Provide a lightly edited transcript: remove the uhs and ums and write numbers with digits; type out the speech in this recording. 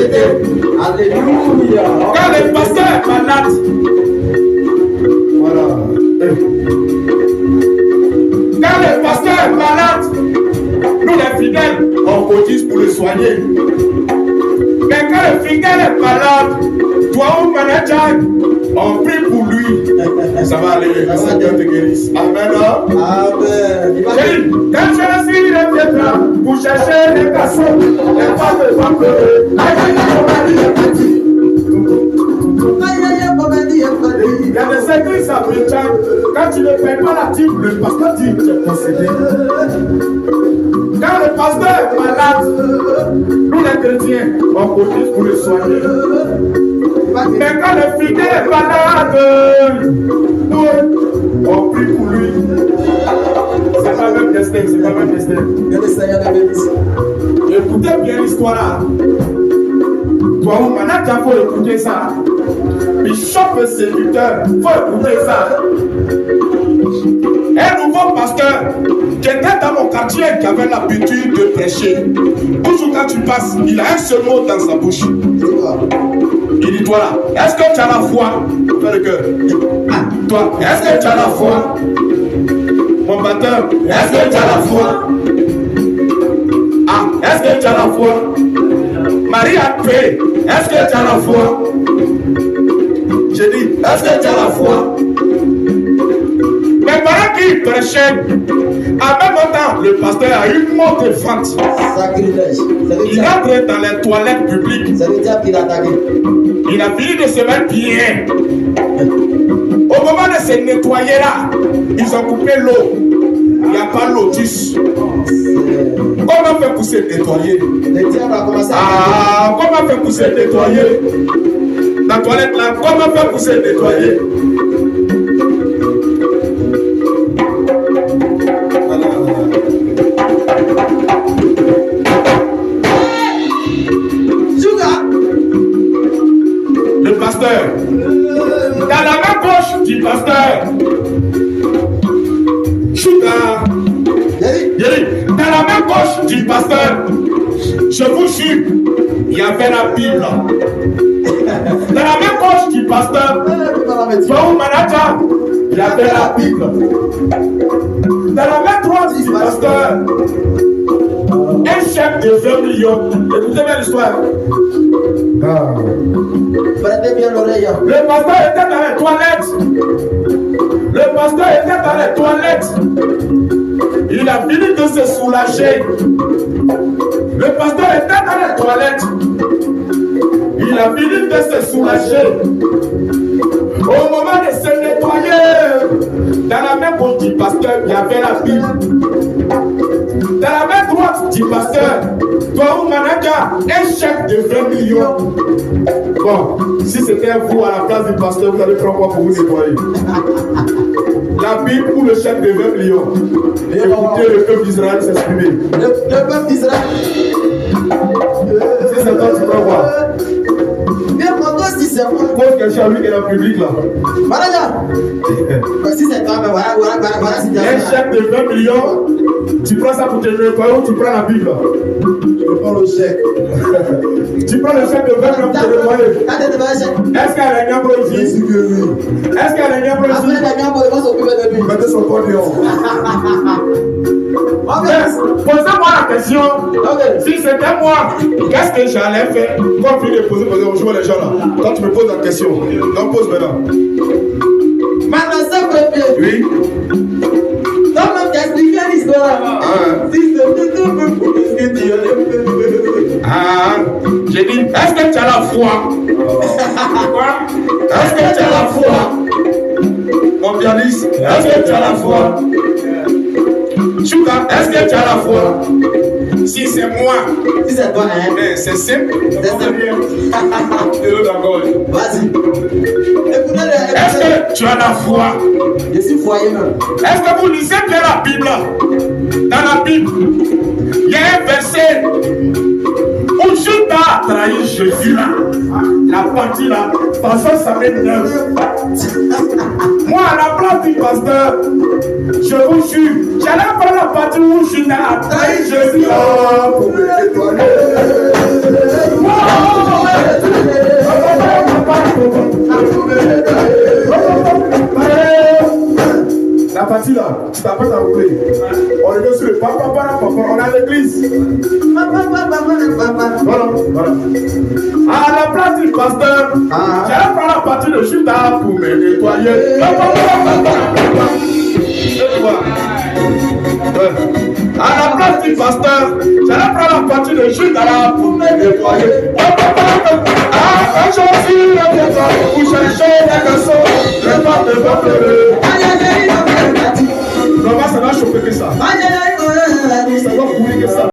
Alléluia. Quand le pasteur est malade, Voilà. quand le pasteur est malade, nous les fidèles, on cotise pour le soigner. Mais quand le fidèle est malade, toi au manager, on prie pour lui. Ça va aller, le Seigneur te guérisse. Amen. Amen. Quand je suis reviendra pour chercher les garçons, les femmes ne vont pleurer. Il y a des églises à Bridgetown, quand tu ne payes pas la dîme, le pasteur dit que tu es possédé. Quand le pasteur est malade, nous les chrétiens, on cotise pour le soigner. Mais quand le fidèle est malade, nous, on prie pour lui. C'est pas même destin, c'est pas même destin. Que le Seigneur te bénisse. Écoutez bien l'histoire là. Toi, au manager, il faut écouter ça. Bishop et séducteur, il faut écouter ça. Un nouveau pasteur qui était dans mon quartier qui avait l'habitude de prêcher. Toujours quand tu passes, il a un seul mot dans sa bouche. Il dit, toi là, est-ce que tu as la foi? Fais le cœur. Toi, est-ce que tu as la foi? Mon batteur, est-ce que tu as la foi? Ah, est-ce que tu as la foi? Marie a payé, est-ce que tu as la foi? J'ai dit, est-ce que tu as la foi? Mais pendant qu'il prêchait, en même temps, le pasteur a eu une mort de vente. Sacrilège. Il entre dans les toilettes publiques. Ça veut dire qu'il a attaqué. Il a fini de se mettre bien. Au moment de se nettoyer là, ils ont coupé l'eau. Il n'y a pas lotus. Comment faire pour se nettoyer? Le diable a commencé à Comment faire pour se nettoyer? La toilette là, comment faire pour se nettoyer? Le pasteur, dans la main gauche du pasteur, dans la main gauche du pasteur, je vous jure, il y avait la Bible. Dans la main gauche du pasteur, son manager, il y avait la Bible. Dans la main droite du pasteur, un chèque de 20 millions. Écoutez bien l'histoire. Prêtez bien l'oreille. Le pasteur était dans les toilettes. Le pasteur était dans les toilettes. Il a fini de se soulager. Le pasteur était dans les toilettes. Il a fini de se soulager. Au moment de se nettoyer, dans la main gauche du pasteur, il y avait la Bible. Dans la main droite du pasteur, toi, au manager, un chèque de 20 millions. Bon, si c'était vous à la place du pasteur, vous allez prendre quoi pour vous nettoyer? La Bible ou le chèque de 20 millions? Écoutez le peuple d'Israël s'exprimer. Le peuple d'Israël. Si c'est toi, tu peux voir. Bien pour toi, si c'est moi. Pose question à lui qui est dans le public là. Voilà là. Si c'est toi, mais voilà, si Un chèque de 20 millions, tu prends ça pour te nettoyer ou tu prends la Bible? je prends le chèque. Tu prends le chèque de 20 millions pour te nettoyer. Quand tu devant le chèque. Est-ce qu'il y a les gambles ici? Est-ce qu'il y a les gambles Après, ici? les gars, on va s'occuper de lui. Mettez son corps dehors. Ok. Posez-moi la question. Ok. Si c'était moi, qu'est-ce que j'allais faire? Quand tu de poser, bonjour les gens là. Quand tu me poses la question, donc pose maintenant. Maintenant, ça premier. Oui. Donc, on t'explique l'histoire. Si c'est tout pour ce que tu Ah, j'ai dit, est-ce que tu as la foi? Quoi? Est-ce que tu as la foi? Mon pianiste, est-ce que tu as la foi? Chouka, est-ce que tu as la foi? Si c'est moi, Si c'est toi, hein. mais c'est simple. C'est simple. D'accord. Vas-y. Écoutez, Est-ce que tu as la foi? je suis foyer même. Est-ce que vous lisez bien la Bible? Dans la Bible, il y a un verset où Judas a trahi Jésus là. La partie là, parce que ça m'énerve. Moi, à la place du pasteur, je vous jure, j'allais prendre la partie où Judas a trahi Jésus là pour me nettoyer. Oh! suis le papa, on a l'église. Voilà. À la place du pasteur, j'allais prendre la partie de Judas pour me nettoyer. À la place du pasteur, j'allais prendre la partie de Judas pour me nettoyer. Un jour, si le pour chercher les garçons, le pape va pleurer.